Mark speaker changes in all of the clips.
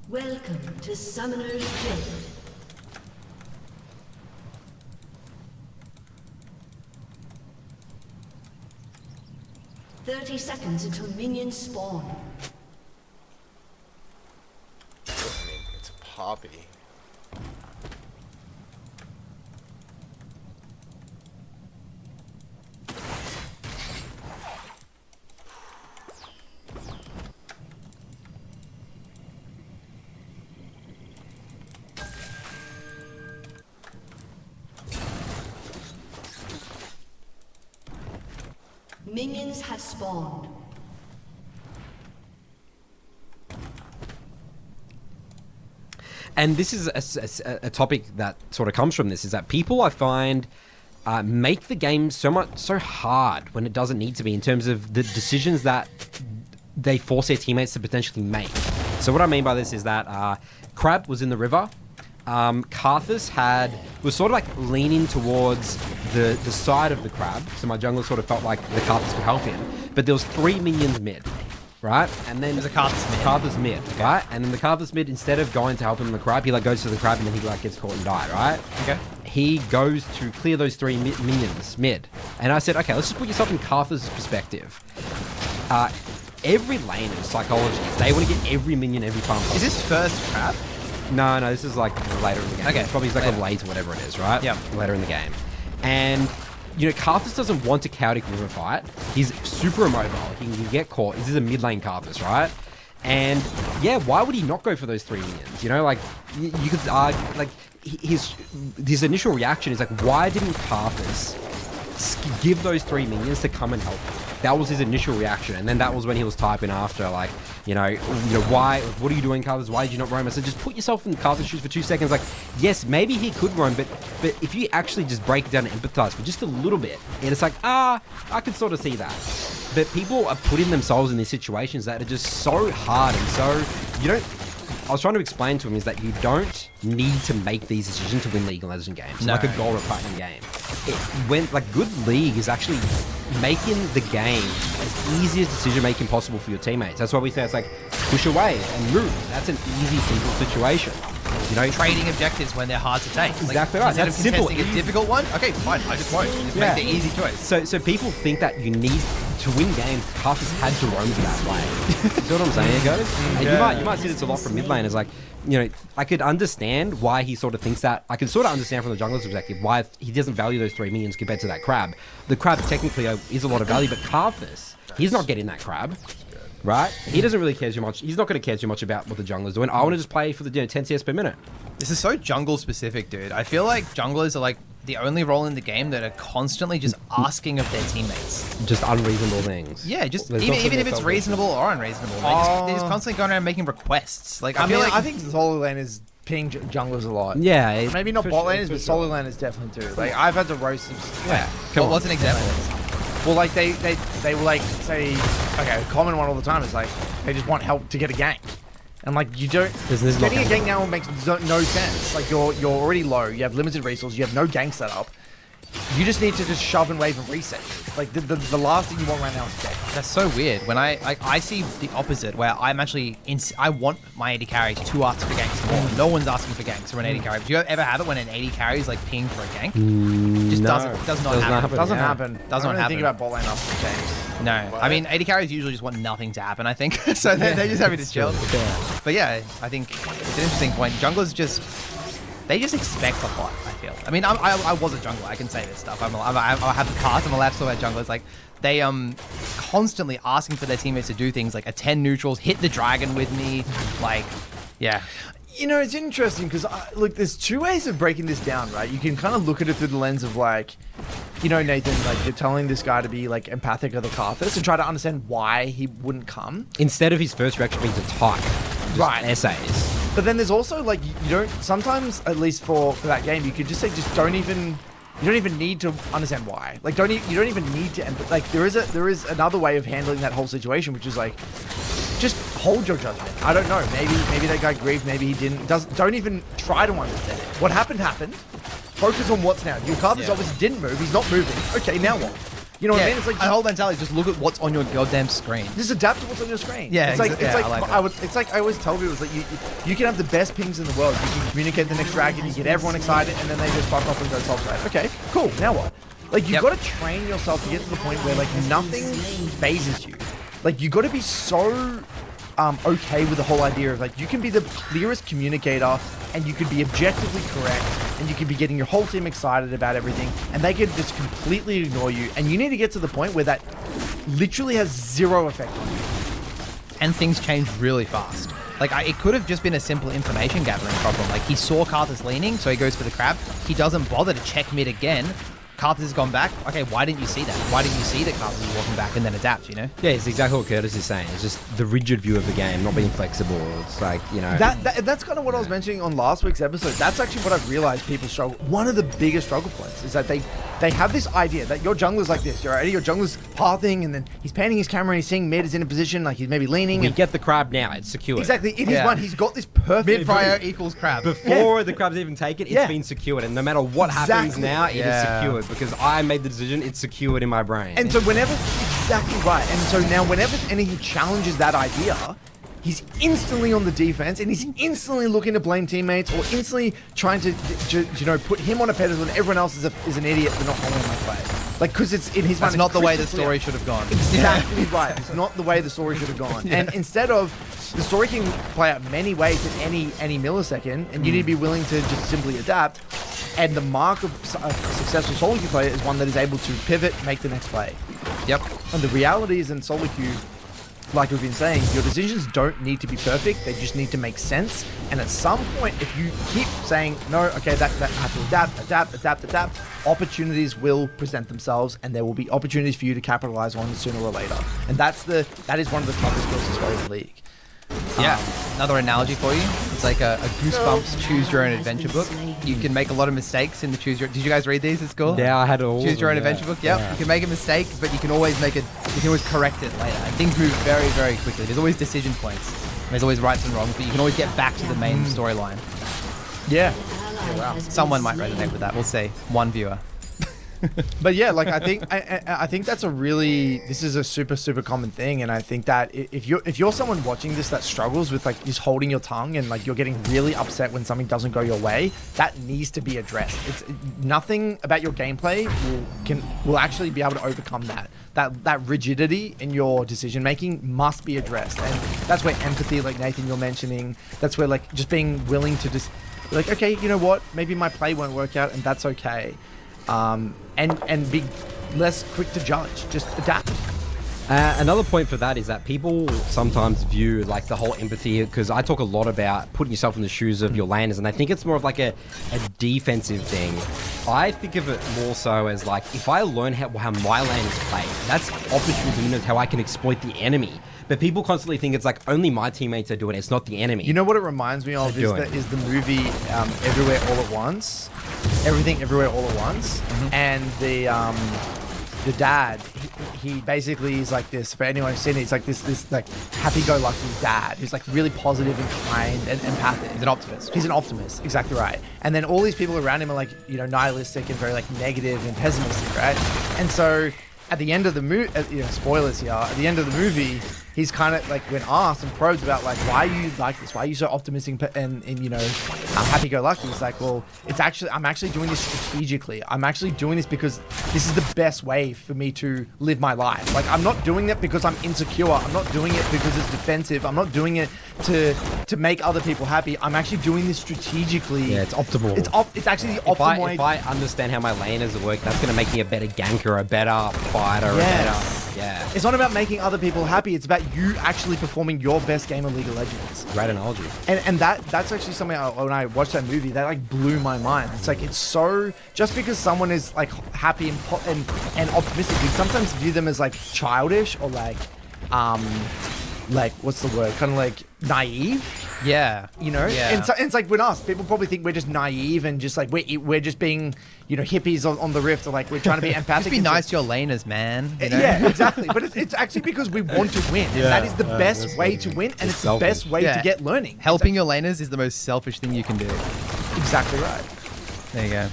Speaker 1: Welcome to Summoner's Rift. "30 seconds until minions spawn."
Speaker 2: I mean, it's a poppy.
Speaker 1: Minions have spawned.
Speaker 3: And this is a topic that sort of comes from this, is that people, I find, make the game so hard when it doesn't need to be, in terms of the decisions that they force their teammates to potentially make. So what I mean by this is that Crab was in the river. Karthus was sort of like leaning towards the side of the Crab, so my jungler sort of felt like the Karthus could help him. But there was 3 minions mid, right? And then
Speaker 4: there's a Karthus mid.
Speaker 3: Karthus mid, okay. Right? And then the Karthus mid, instead of going to help him the Crab, he like goes to the Crab and then he like gets caught and died, right?
Speaker 4: Okay.
Speaker 3: He goes to clear those 3 minions mid. And I said, okay, let's just put yourself in Karthus' perspective. Every lane in psychology, they want to get every minion every farm.
Speaker 4: Is this first Crab?
Speaker 3: No, this is like later in the game.
Speaker 4: Okay.
Speaker 3: It's probably like a late or whatever it is, right?
Speaker 4: Yeah.
Speaker 3: Later in the game. And, you know, Karthus doesn't want to chaotic river fight. He's super immobile. He can get caught. This is a mid lane Karthus, right? And, yeah, why would he not go for those 3 minions? You know, like, you could argue, like, his initial reaction is like, why didn't Karthus give those 3 minions to come and help him? That was his initial reaction, and then that was when he was typing after, like, you know, why? What are you doing, Karthus? Why did you not roam? I said, just put yourself in Karthus' shoes for 2 seconds. Like, yes, maybe he could roam, but if you actually just break it down and empathize for just a little bit, and it's like, I could sort of see that. But people are putting themselves in these situations that are just so hard, and so you don't. I was trying to explain to him is that you don't need to make these decisions to win League of Legends games, like a gold or platinum game. Good League is actually making the game as easy as decision making possible for your teammates. That's why we say it's like push away and move. That's an easy, simple situation. You know,
Speaker 4: trading objectives when they're hard to take.
Speaker 3: Exactly right.
Speaker 4: Instead
Speaker 3: That's
Speaker 4: of
Speaker 3: simple.
Speaker 4: contesting a difficult one, okay, fine, I just won't. Just make the easy choice.
Speaker 3: So people think that you need to win games. Karthus had to roam to that way. You know what I'm saying, guys? And you might see this a lot from mid lane. Is like, you know, I could understand why he sort of thinks that. I can sort of understand from the jungler's perspective why he doesn't value those 3 minions compared to that Crab. The Crab technically is a lot of value, but Karthus, he's not getting that Crab. Right? He doesn't really care too much. He's not going to care too much about what the jungler's doing. I want to just play for the 10 CS per minute.
Speaker 4: This is so jungle specific, dude. I feel like junglers are like the only role in the game that are constantly just asking of their teammates.
Speaker 3: Just unreasonable things.
Speaker 4: Yeah, just even if it's reasonable or unreasonable. They're just constantly going around making requests. Like
Speaker 5: I think solo lane is ping junglers a lot.
Speaker 3: Yeah.
Speaker 5: Maybe not bot laners, but solo laners definitely too. Like, I've had to roast them.
Speaker 3: Yeah.
Speaker 4: What's an example?
Speaker 5: Well, like, they will, like, say, okay, a common one all the time is, like, they just want help to get a gank. And, like, you don't... Getting a gank now makes no sense. Like, you're already low, you have limited resources, you have no gank set up. You just need to just shove and wave and reset. Like, the last thing you want right now is gank.
Speaker 4: That's so weird. When I see the opposite, where I'm actually... I want my AD carries to ask for ganks more. No one's asking for ganks for an AD carry. Do you ever have it when an AD carry is, like, pinging for a gank?
Speaker 3: Does
Speaker 4: not happen.
Speaker 5: Doesn't happen.
Speaker 4: Does not happen.
Speaker 5: Think about bot lane after games.
Speaker 4: No. I mean, AD carries usually just want nothing to happen, I think. So they're just happy to chill. Yeah. But yeah, I think it's an interesting point. Junglers just... They just expect a lot, I feel. I mean, I was a jungler. I can say this stuff. I have the cast. I'm allowed to talk about junglers. Like, they constantly asking for their teammates to do things like attend neutrals, hit the dragon with me. Like, yeah.
Speaker 5: You know, it's interesting because, look, there's 2 ways of breaking this down, right? You can kind of look at it through the lens of, like, you know, Nathan, like, you're telling this guy to be, like, empathic of the Karthus and try to understand why he wouldn't come.
Speaker 3: Instead of his first reaction being to type.
Speaker 5: Right.
Speaker 3: Essays.
Speaker 5: But then there's also, like, you don't, sometimes, at least for that game, you could just say, just don't even need to understand why. Like, you don't even need to, like, there is another way of handling that whole situation, which is, like, just hold your judgment. I don't know. Maybe that guy grieved, maybe he didn't. Don't even try to understand it. What happened. Focus on what's now. Your Karthus obviously didn't move. He's not moving. Okay, now what? You know what I
Speaker 4: Yeah,
Speaker 5: mean? It's like
Speaker 4: my whole mentality is just look at what's on your goddamn screen.
Speaker 5: just adapt to what's on your screen.
Speaker 4: Yeah,
Speaker 5: it's like
Speaker 4: yeah, I like that.
Speaker 5: it's like I always tell people, it's like you can have the best pings in the world. You can communicate the next dragon, you get everyone excited, and then they just fuck off and go top side. Okay, cool. Now what? Like you've
Speaker 4: Yep.
Speaker 5: got to train yourself to get to the point where like nothing phases you. Like you got to be so okay with the whole idea of like you can be the clearest communicator and you could be objectively correct and you could be getting your whole team excited about everything and they could just completely ignore you, and you need to get to the point where that literally has zero effect on you.
Speaker 4: And things change really fast. Like, it could have just been a simple information gathering problem. Like, he saw Karthus leaning, so he goes for the crab. He doesn't bother to check mid again. Karthus has gone back. Okay, why didn't you see that? Why didn't you see that Karthus is walking back and then adapt, you know?
Speaker 3: Yeah, it's exactly what Curtis is saying. It's just the rigid view of the game, not being flexible. It's like, you know.
Speaker 5: That's kind of what I was mentioning on last week's episode. That's actually what I've realized people struggle. One of the biggest struggle points is that they have this idea that your jungler's like this. Your jungler's pathing, and then he's panning his camera and he's seeing mid is in a position like he's maybe leaning.
Speaker 3: we
Speaker 5: And
Speaker 3: get the crab now. It's secure.
Speaker 5: exactly in his
Speaker 4: Yeah.
Speaker 5: mind, he's got this perfect
Speaker 4: Mid prior
Speaker 5: view.
Speaker 4: equals crab.
Speaker 3: Before the crab's even taken, it's
Speaker 5: Yeah.
Speaker 3: been secured. And no matter what happens
Speaker 5: Exactly.
Speaker 3: now, it is
Speaker 4: Yeah.
Speaker 3: secured because I made the decision. It's secured in my brain.
Speaker 5: And so whenever, exactly right. And so now whenever anything challenges that idea, he's instantly on the defense and he's instantly looking to blame teammates or instantly trying to put him on a pedestal and everyone else is an idiot for not following my play. Like, because it's in his mind.
Speaker 4: That's not
Speaker 5: it's
Speaker 4: the way the
Speaker 5: crystal
Speaker 4: story
Speaker 5: clear.
Speaker 4: should have gone.
Speaker 5: Exactly right. It's not the way the story should have gone. And instead of, the story can play out many ways in any millisecond, and you need to be willing to just simply adapt. And the mark of a successful solo queue player is one that is able to pivot, make the next play.
Speaker 4: Yep.
Speaker 5: And the reality is in solo queue, like we've been saying, your decisions don't need to be perfect. They just need to make sense. And at some point, if you keep saying, no, okay, that I have to adapt, opportunities will present themselves and there will be opportunities for you to capitalize on sooner or later. And that is one of the toughest skills to play in the league.
Speaker 4: Yeah. Another analogy for you. It's like a Goosebumps Choose Your Own Adventure book. You can make a lot of mistakes in the Choose Your... Did you guys read these at school?
Speaker 3: yeah, I had all.
Speaker 4: Choose Your Own Adventure book. Yep. You can make a mistake, but you can always correct it later. And things move very, very quickly. There's always decision points. There's always rights and wrongs, but you can always get back to the main storyline.
Speaker 5: Yeah.
Speaker 4: Someone might resonate with that. We'll see. One viewer.
Speaker 5: But yeah, like I think that's this is a super common thing, and I think that if you're someone watching this that struggles with like just holding your tongue and like you're getting really upset when something doesn't go your way, that needs to be addressed. It's nothing about your gameplay will actually be able to overcome that rigidity in your decision making must be addressed, and that's where empathy, like Nathan you're mentioning, that's where like just being willing to just like, okay, you know what, maybe my play won't work out, and that's okay. And be less quick to judge. Just adapt.
Speaker 3: Another point for that is that people sometimes view like the whole empathy, because I talk a lot about putting yourself in the shoes of your laners, and I think it's more of like a defensive thing. I think of it more so as like, if I learn how my laners play, that's opportunity to how I can exploit the enemy. But people constantly think it's like only my teammates are doing it, it's not the enemy.
Speaker 5: You know what it reminds me of is the movie Everywhere All at Once. Everything Everywhere All at Once. And the dad, he basically is like this, for anyone who's seen it, he's like this like happy-go-lucky dad who's like really positive and kind and empathic.
Speaker 4: He's an optimist.
Speaker 5: He's an optimist, exactly right. And then all these people around him are like, nihilistic and very like negative and pessimistic, right? And so at the end of the movie, spoilers here, at the end of the movie, he's kind of like, when asked and probed about like, why are you like this? Why are you so optimistic and happy-go-lucky? He's like, well, I'm actually doing this strategically. I'm actually doing this because this is the best way for me to live my life. Like, I'm not doing it because I'm insecure. I'm not doing it because it's defensive. I'm not doing it to make other people happy. I'm actually doing this strategically.
Speaker 3: Yeah, it's optimal.
Speaker 5: It's actually the optimal way.
Speaker 3: If I understand how my laners work, that's going to make me a better ganker, a better fighter, yeah.
Speaker 5: It's not about making other people happy. It's about you actually performing your best game of League of Legends.
Speaker 3: Great analogy.
Speaker 5: And that's actually something when I watched that movie, that like blew my mind. It's like, it's so, just because someone is like happy and optimistic, we sometimes view them as like childish or like what's the word? Kind of like naive.
Speaker 4: Yeah.
Speaker 5: Yeah. And it's like with us, people probably think we're just naive and just like we're just being, hippies on the rift, or like we're trying to be empathic.
Speaker 4: Just be nice to your laners, man.
Speaker 5: Yeah, exactly. But it's actually because we want to win. And that is the best way to win, and it's the best way to get learning.
Speaker 4: Helping your laners is the most selfish thing you can do.
Speaker 5: Exactly right.
Speaker 4: There you go.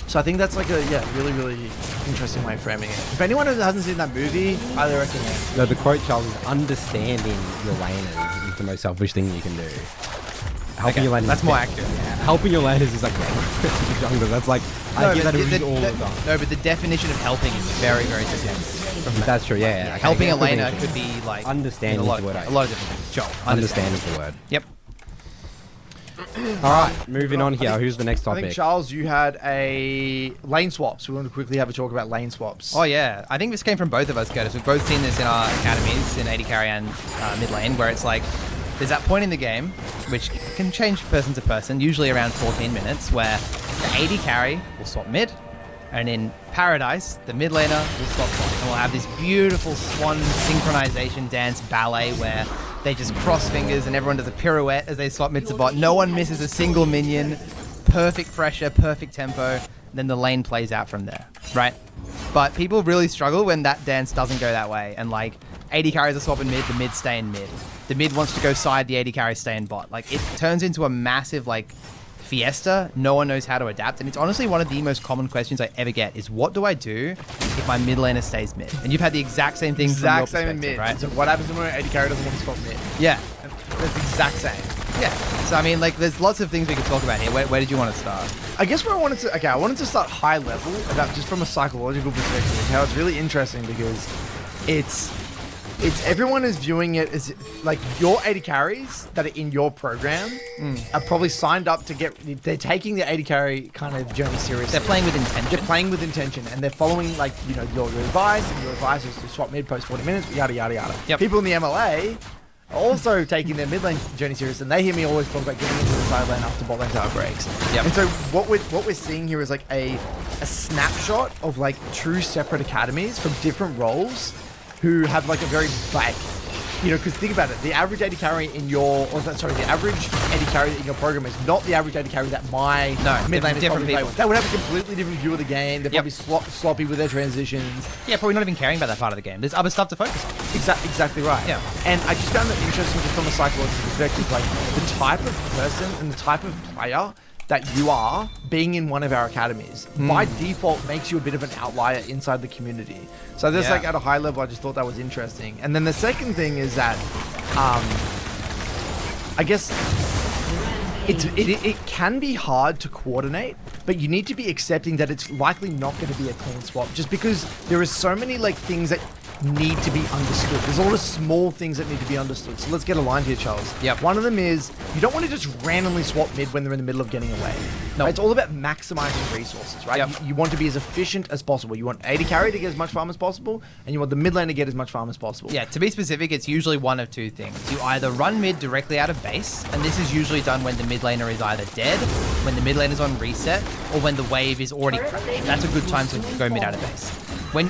Speaker 5: So I think that's like a really, really interesting way of framing it. If anyone hasn't seen that movie, highly recommend.
Speaker 3: No, the quote, Charles, is understanding your laners is the most selfish thing you can do. Helping your laners.
Speaker 4: that's
Speaker 3: is
Speaker 4: more
Speaker 3: better.
Speaker 4: accurate.
Speaker 3: Yeah, helping your laners is like the jungle. That's like I hear that all the time.
Speaker 4: No, but the definition of helping is very, very subjective.
Speaker 3: That's true. Yeah. Okay,
Speaker 4: Helping a
Speaker 3: good
Speaker 4: laner
Speaker 3: definition.
Speaker 4: could be like
Speaker 3: Understanding
Speaker 4: a lot,
Speaker 3: is the word.
Speaker 4: a lot of different things. Sure,
Speaker 3: Understand is the word.
Speaker 4: Yep.
Speaker 3: All right, moving on here. Who's the next
Speaker 5: I
Speaker 3: topic?
Speaker 5: think Charles, you had a lane swaps. We want to quickly have a talk about lane swaps.
Speaker 4: Oh yeah, I think this came from both of us, Curtis. We've both seen this in our academies in AD carry and mid lane, where it's like there's that point in the game which can change person to person, usually around 14 minutes, where the AD carry will swap mid, and in Paradise, the mid laner will swap bot, and we'll have this beautiful swan synchronization dance ballet where they just cross fingers and everyone does a pirouette as they swap mid to bot. No one misses a single minion. Perfect pressure, perfect tempo. Then the lane plays out from there, right? But people really struggle when that dance doesn't go that way. And like, AD carries are swapping mid, the mid stay in mid. The mid wants to go side, the AD carries stay in bot. Like, it turns into a massive like fiesta. No one knows how to adapt. And it's honestly one of the most common questions I ever get is, what do I do if my mid laner stays mid? And you've had the exact same thing from your
Speaker 5: exact same in
Speaker 4: perspective,
Speaker 5: mid.
Speaker 4: right?
Speaker 5: So what happens when AD carry doesn't want to swap mid?
Speaker 4: Yeah.
Speaker 5: That's the exact same.
Speaker 4: Yeah. So I mean, like, there's lots of things we could talk about here. Where did you want to start?
Speaker 5: I guess where I wanted to, I wanted to start high level about just from a psychological perspective, how it's really interesting because it's everyone is viewing it as like your AD carries that are in your program are probably signed up to they're taking the AD carry kind of journey seriously.
Speaker 4: They're playing with intention.
Speaker 5: They're playing with intention and they're following like, you know, your advice, and your advice is to swap mid post 40 minutes, yada, yada, yada.
Speaker 4: Yep.
Speaker 5: People in the MLA are also taking their mid lane journey serious, and they hear me always talk about getting into the side lane after bot lane tower breaks.
Speaker 4: Yep.
Speaker 5: And so what we're seeing here is like a snapshot of like true separate academies from different roles who have like a very like, you know, because think about it, the average AD carry in your, the average AD carry in your program is not the average AD carry that my mid lane is
Speaker 4: different
Speaker 5: probably playing
Speaker 4: people.
Speaker 5: with. They would have a completely different view of the game. They're
Speaker 4: Yep.
Speaker 5: probably sloppy with their transitions.
Speaker 4: Yeah, probably not even caring about that part of the game. There's other stuff to focus on.
Speaker 5: Exactly right.
Speaker 4: Yeah.
Speaker 5: And I just found that interesting just from a psychological perspective, like the type of person and the type of player that you are being in one of our academies by default makes you a bit of an outlier inside the community. So just
Speaker 4: Yeah.
Speaker 5: like at a high level, I just thought that was interesting. And then the second thing is that, I guess it can be hard to coordinate, but you need to be accepting that it's likely not going to be a clean swap just because there is so many like things that need to be understood. There's a lot of small things that need to be understood. So let's get aligned here, Charles.
Speaker 4: Yep.
Speaker 5: One of them is you don't want to just randomly swap mid when they're in the middle of getting away.
Speaker 4: No.
Speaker 5: It's all about maximizing resources, right?
Speaker 4: Yep.
Speaker 5: You want to be as efficient as possible. You want AD carry to get as much farm as possible, and you want the mid lane to get as much farm as possible.
Speaker 4: Yeah, to be specific, it's usually one of two things. You either run mid directly out of base, and this is usually done when the mid laner is either dead, when the mid laner is on reset, or when the wave is already crashed. That's a good time to go mid out of base.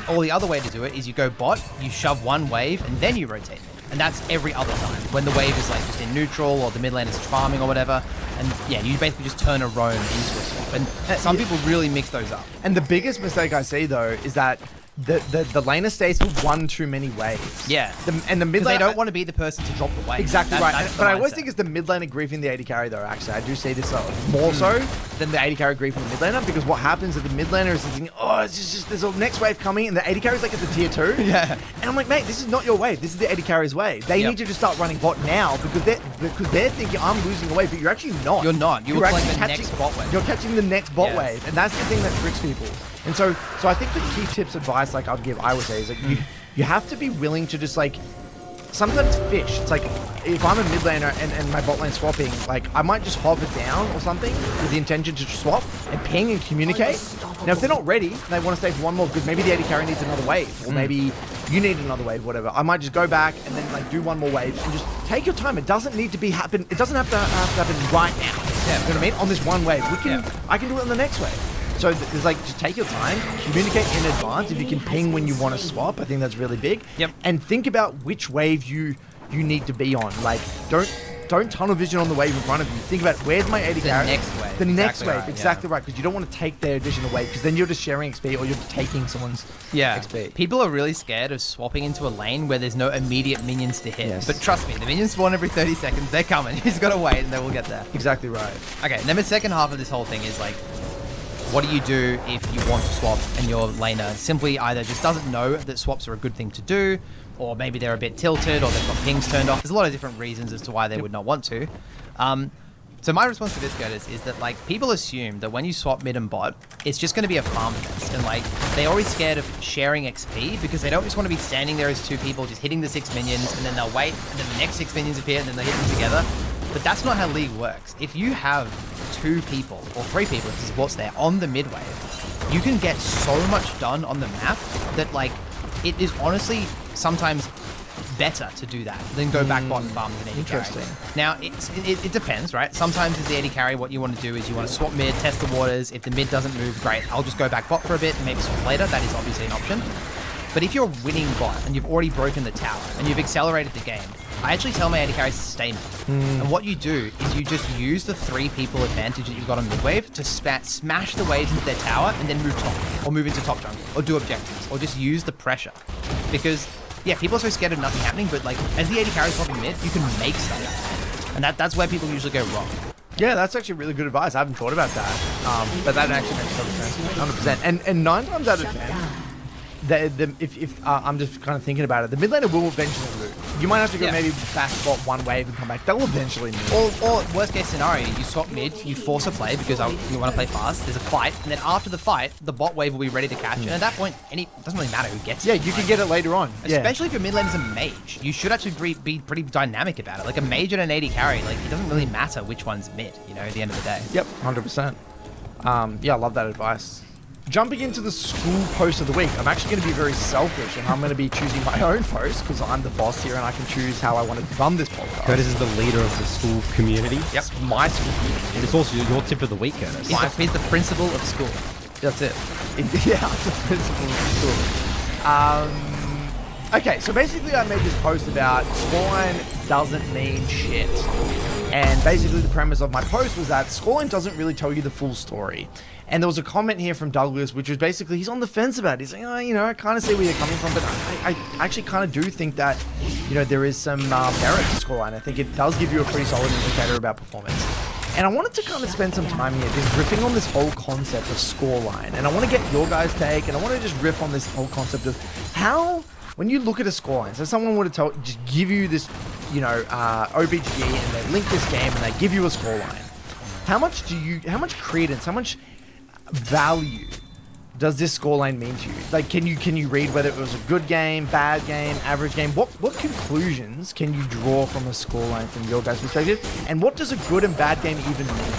Speaker 4: Or the other way to do it is you go bot, you shove one wave, and then you rotate mid. And that's every other time. When the wave is like just in neutral, or the mid lane is farming or whatever. And yeah, you basically just turn a roam into a swap. And some people really mix those up.
Speaker 5: And the biggest mistake I see though is that the laner stays for one too many waves.
Speaker 4: Yeah.
Speaker 5: And the mid
Speaker 4: Because they
Speaker 5: lane
Speaker 4: don't want to be the person to drop the wave.
Speaker 5: Exactly right.
Speaker 4: That's the
Speaker 5: But I always
Speaker 4: mindset.
Speaker 5: think it's the mid laner griefing the AD carry though, actually. I do see this more so than the AD carry griefing the mid laner, because what happens is the mid laner is thinking, oh, it's just there's a next wave coming, and the AD carry is like at the tier 2.
Speaker 4: Yeah.
Speaker 5: And I'm like, mate, this is not your wave. This is the AD carry's wave. They
Speaker 4: Yep.
Speaker 5: need to just start running bot now because they're thinking I'm losing a wave, but you're actually not.
Speaker 4: You're not. You're
Speaker 5: actually
Speaker 4: playing the next bot wave.
Speaker 5: You're catching the next bot
Speaker 4: Yes.
Speaker 5: wave, and that's the thing that tricks people. And so I think the key tips advice like I would say is like you have to be willing to just like sometimes fish. It's like if I'm a mid laner and my bot lane swapping, like I might just hover down or something with the intention to swap and ping and communicate. Now if they're not ready, they want to stay for one more because maybe the AD carry needs another wave, or maybe you need another wave, whatever. I might just go back and then like do one more wave and just take your time. It doesn't need to be happen. It doesn't have to happen right now.
Speaker 4: Yeah.
Speaker 5: You know what I mean? On this one wave, I can do it on the next wave. So there's like, just take your time, communicate in advance. If you can ping when you want to swap, I think that's really big.
Speaker 4: Yep.
Speaker 5: And think about which wave you need to be on. Like, don't tunnel vision on the wave in front of you. Think about where's my AD carry?
Speaker 4: next wave.
Speaker 5: The next
Speaker 4: Exactly
Speaker 5: wave,
Speaker 4: right,
Speaker 5: exactly right. Because you don't want to take their additional wave, because then you're just sharing XP or you're taking someone's
Speaker 4: Yeah.
Speaker 5: XP.
Speaker 4: People are really scared of swapping into a lane where there's no immediate minions to hit.
Speaker 5: Yes.
Speaker 4: But trust me, the minions spawn every 30 seconds. They're coming. You just gotta wait and they will get there.
Speaker 5: Exactly right.
Speaker 4: Okay, and then the second half of this whole thing is like, what do you do if you want to swap and your laner simply either just doesn't know that swaps are a good thing to do, or maybe they're a bit tilted, or they've got pings turned off. There's a lot of different reasons as to why they would not want to. So my response to this, Curtis, is that like people assume that when you swap mid and bot, it's just going to be a farm fest, and like they're always scared of sharing XP because they don't just want to be standing there as two people just hitting the 6 minions, and then they'll wait, and then the next 6 minions appear, and then they hit them together. But that's not how League works. If you have 2 people or 3 people, if this is what's there on the mid wave, you can get so much done on the map that like it is honestly sometimes better to do that than go back bot and farm as an AD carry.
Speaker 5: Interesting.
Speaker 4: Now, it depends, right? Sometimes as the AD carry, what you want to do is you want to swap mid, test the waters. If the mid doesn't move, great. I'll just go back bot for a bit and maybe swap later. That is obviously an option. But if you're winning bot and you've already broken the tower and you've accelerated the game, I actually tell my AD carries to stay mid. And what you do is you just use the 3 people advantage that you've got on mid wave to smash the waves into their tower and then move top, or move into top jungle, or do objectives, or just use the pressure. Because yeah, people are so scared of nothing happening, but like as the AD carry swapping mid, you can make stuff happen. And that's where people usually go wrong.
Speaker 5: Yeah, that's actually really good advice. I haven't thought about that. But that actually makes total sense. 100%. And 9 times out of 10, if I'm just kind of thinking about it, the mid laner will eventually move. You might have to go maybe back bot one wave and come back. They'll eventually move.
Speaker 4: Or worst case scenario, you swap mid, you force a play because you want to play fast. There's a fight, and then after the fight, the bot wave will be ready to catch. And at that point, it doesn't really matter who gets it.
Speaker 5: Yeah, you can get it later on.
Speaker 4: Especially if your mid lane is a mage, you should actually be pretty dynamic about it. Like a mage and an AD carry, like it doesn't really matter which one's mid. You know, at the end of the day.
Speaker 5: Yep, 100%. Yeah, I love that advice. Jumping into the school post of the week, I'm actually going to be very selfish, and I'm going to be choosing my own post because I'm the boss here and I can choose how I want to run this podcast.
Speaker 3: Curtis is the leader of the school community.
Speaker 5: Yep, my school community.
Speaker 3: And it's also your tip of the week, Curtis.
Speaker 4: He's the principal of school. That's it.
Speaker 5: Yeah, I'm the principal of school. Okay, so basically I made this post about scoreline doesn't mean shit. And basically the premise of my post was that scoreline doesn't really tell you the full story. And there was a comment here from Douglas, which was basically, he's on the fence about it. He's like, oh, you know, I kind of see where you're coming from, but I actually kind of do think that, you know, there is some merit to scoreline. I think it does give you a pretty solid indicator about performance. And I wanted to kind of spend some time here just riffing on this whole concept of scoreline. And I want to get your guys' take, and I want to just riff on this whole concept of how, when you look at a scoreline, so someone would have just give you this, you know, OBG, and they link this game, and they give you a scoreline. How much credence, how much value does this scoreline mean to you? Like, can you read whether it was a good game, bad game, average game? What conclusions can you draw from a scoreline from your guys' perspective? And what does a good and bad game even mean?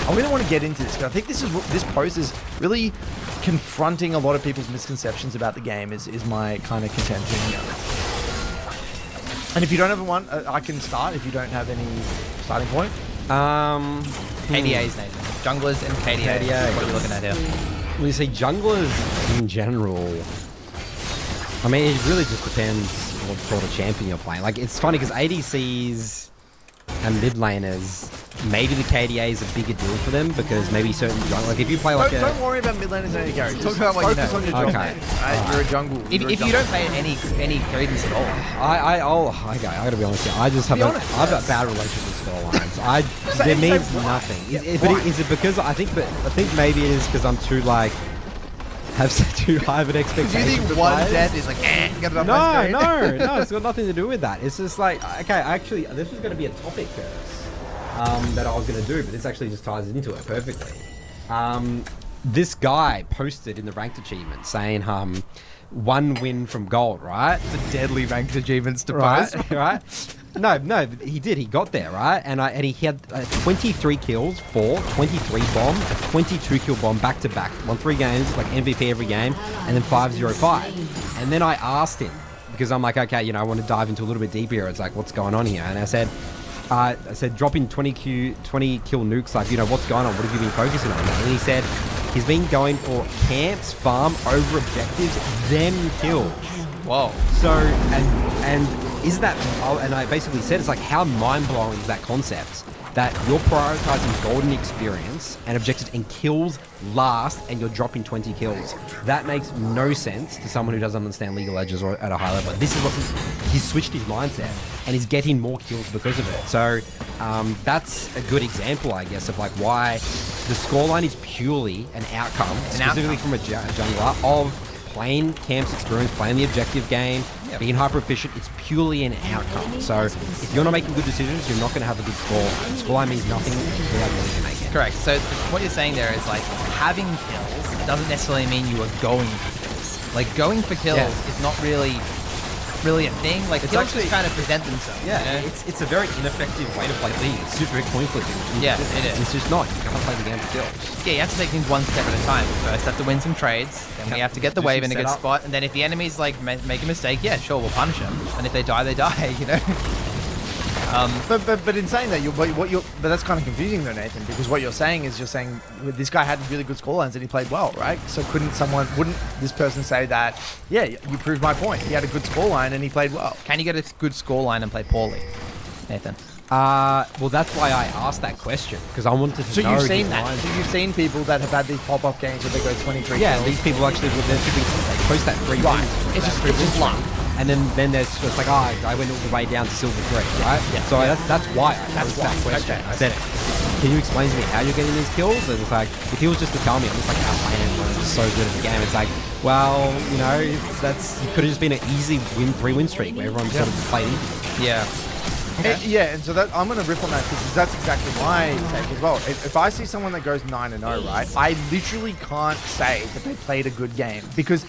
Speaker 5: I really want to get into this because I think this post is really confronting a lot of people's misconceptions about the game. Is my kind of contention here. And if you don't have one, I can start. If you don't have any starting point.
Speaker 4: KDA's name. Junglers and KDA.
Speaker 3: KDA.
Speaker 4: What are we looking at here?
Speaker 3: When you say junglers in general, I mean, it really just depends what sort of champion you're playing. Like, it's funny because ADCs and mid laners, maybe the KDA is a bigger deal for them because maybe certain jungle, like if you play like
Speaker 5: don't worry about mid laners and any carry.
Speaker 4: Talk about what you know.
Speaker 5: Focus on your jungle.
Speaker 3: Okay.
Speaker 5: You're a jungle.
Speaker 4: If you don't play any credence at all,
Speaker 3: I gotta be honest here. I just have a bad relationship with scorelines. It means nothing. Is it because I think maybe it is because I'm too like have too high of an expectation.
Speaker 4: Do you think
Speaker 3: for
Speaker 4: one
Speaker 3: players.
Speaker 4: death is like,
Speaker 3: No, it's got nothing to do with that. It's just like, okay, actually, this was going to be a topic, Curtis, that I was going to do, but this actually just ties into it perfectly. This guy posted in the ranked achievement saying, 1 win from gold, right?
Speaker 4: The deadly ranked achievements to
Speaker 3: Right,
Speaker 4: post.
Speaker 3: right. No, he did. He got there, right? And he had 23 kills for 23 bomb, a 22 kill bomb back to back. Won 3 games, like MVP every game, and then 5-0-5. And then I asked him because I'm like, okay, you know, I want to dive into a little bit deeper here. It's like, what's going on here? And I said, dropping 20 kill nukes. Like, you know, what's going on? What have you been focusing on? And he said he's been going for camps, farm, over objectives, then kills.
Speaker 4: Whoa.
Speaker 3: So, and is that, and I basically said, it's like, how mind-blowing is that concept? That you're prioritizing golden experience and objectives and kills last, and you're dropping 20 kills. That makes no sense to someone who doesn't understand League of Legends or at a high level. This is what he's switched his mindset, and he's getting more kills because of it. So, that's a good example, I guess, of like why the scoreline is purely an outcome, specifically from a jungler, of playing Camp's experience, playing the objective game, being hyper efficient. It's purely an outcome. So if you're not making good decisions, you're not going to have a good score. Scoreline means nothing without really making it.
Speaker 4: Correct. So what you're saying there is like having kills doesn't necessarily mean you are going for kills. Like going for kills is not really a thing. Like
Speaker 2: It's
Speaker 4: kills
Speaker 2: actually-
Speaker 4: just kind of present themselves.
Speaker 3: Yeah,
Speaker 4: you know?
Speaker 3: it's a very ineffective way to play League. It's super coin flipping.
Speaker 4: Yeah, it is.
Speaker 3: It's just not. You can't play the game for kills.
Speaker 4: Yeah, you have to take things one step at a time. First, have to win some trades. Then we have to get the
Speaker 3: Do
Speaker 4: wave
Speaker 3: some
Speaker 4: in a good
Speaker 3: setup.
Speaker 4: spot. And then if the enemies like make a mistake, yeah, sure, we'll punish them. And if they die, they die. You know.
Speaker 5: But in saying that, but that's kind of confusing though, Nathan, because what you're saying is well, this guy had really good scorelines and he played well, right? So wouldn't this person say that? Yeah, you proved my point. He had a good scoreline and he played well.
Speaker 4: Can you get a good scoreline and play poorly, Nathan?
Speaker 3: Well, that's why I asked that question, because I wanted to
Speaker 5: So
Speaker 3: know
Speaker 5: you've seen
Speaker 3: his
Speaker 5: that?
Speaker 3: mind.
Speaker 5: So you've seen people that have had these pop-up games where they go 23
Speaker 3: Yeah,
Speaker 5: kills.
Speaker 3: these people actually, they're shipping, they post that free
Speaker 5: Right.
Speaker 3: win.
Speaker 5: It's
Speaker 3: that
Speaker 5: just-
Speaker 3: free
Speaker 5: it's
Speaker 3: win
Speaker 5: just
Speaker 3: streak.
Speaker 5: luck.
Speaker 3: And then there's just like, I went all the way down to silver 3, right?
Speaker 5: Yeah.
Speaker 3: So that's why I posed
Speaker 5: why.
Speaker 3: that question.
Speaker 5: Okay,
Speaker 3: I said, can you explain to me how you're getting these kills? And it's like, if he was just to tell me, I'm just like, I'm just so good at the game. It's like, well, you know, it could have just been an easy 3-win streak where everyone sort of played easy.
Speaker 4: Yeah.
Speaker 5: Yeah, and so that I'm gonna rip on that because that's exactly my take as well. If I see someone that goes 9-0, right, I literally can't say that they played a good game because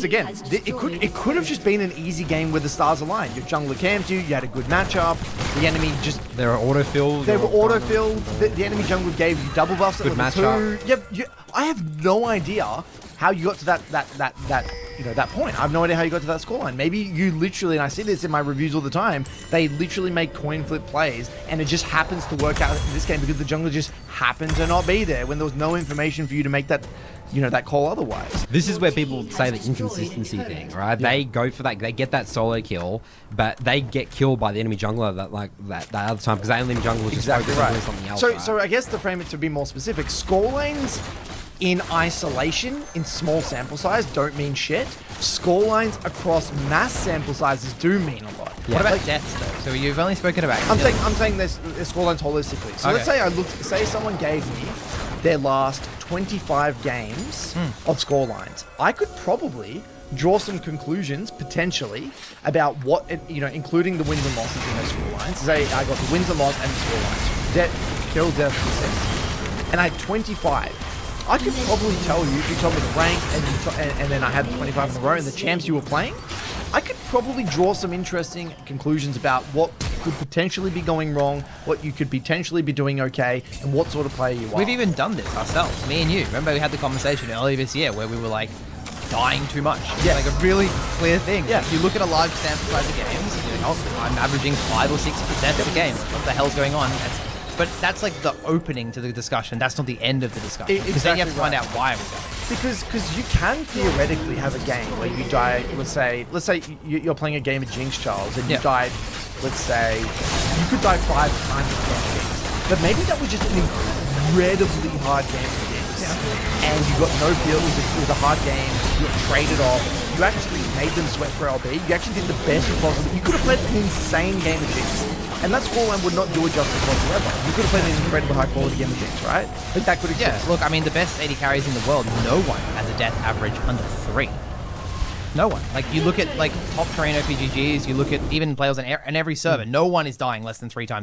Speaker 5: again, it could have just been an easy game where the stars aligned. Your jungler camped you, you had a good matchup. The enemy just
Speaker 3: They were autofilled.
Speaker 5: they were auto-filled. The enemy jungler gave you double buffs at
Speaker 3: Good
Speaker 5: level 2.
Speaker 3: matchup.
Speaker 5: Yep. I have no idea how you got to that point. I have no idea how you got to that scoreline. Maybe you literally, and I see this in my reviews all the time, they literally make coin flip plays, and it just happens to work out in this game because the jungler just happened to not be there when there was no information for you to make that, that call otherwise.
Speaker 3: This is where people say the inconsistency thing, right? They go for that, they get that solo kill, but they get killed by the enemy jungler that other time because the enemy jungler was just focused on doing something else.
Speaker 5: So I guess to frame it to be more specific, scorelines in isolation, in small sample size, don't mean shit. Scorelines across mass sample sizes do mean a lot.
Speaker 4: What about deaths though? So you've only spoken about.
Speaker 5: I'm saying there's scorelines holistically. So let's
Speaker 4: Okay.
Speaker 5: say someone gave me their last 25 games of scorelines. I could probably draw some conclusions potentially about what including the wins and losses in those scorelines. Say I got the wins and losses and the scorelines. Death, assist. And I had 25. I could probably tell you if you told me the rank and then I had 25 in a row and the champs you were playing. I could probably draw some interesting conclusions about what could potentially be going wrong, what you could potentially be doing okay, and what sort of player you are.
Speaker 4: We've even done this ourselves, me and you. Remember we had the conversation earlier this year where we were like dying too much.
Speaker 5: Yes.
Speaker 4: Like a really clear thing.
Speaker 5: Yeah.
Speaker 4: If you look at a large sample size of games, I'm averaging 5 or 6% of the games. What the hell's going on? But that's like the opening to the discussion. That's not the end of the discussion. Because then you have to find out why we go.
Speaker 5: Because you can theoretically have a game where you die. Let's say you're playing a game of Jinx, Charles, and you died. Let's say you could die 5 times in 10 games, but maybe that was just an incredibly hard game for Jinx, and you got no feel. It was a hard game. You got traded off. You actually made them sweat for LB. You actually did the best you possibly. You could have played an insane game of Jinx. And that scoreline would not do it justice whatsoever. You could have played an incredibly high quality game of Jinx, right? Like that could exist.
Speaker 4: Yeah, look, I mean, the best 80 carries in the world, no one has a death average under 3. No one. Like, you look at, like, top train OPGGs, you look at even players on every server, no one is dying less than 3 times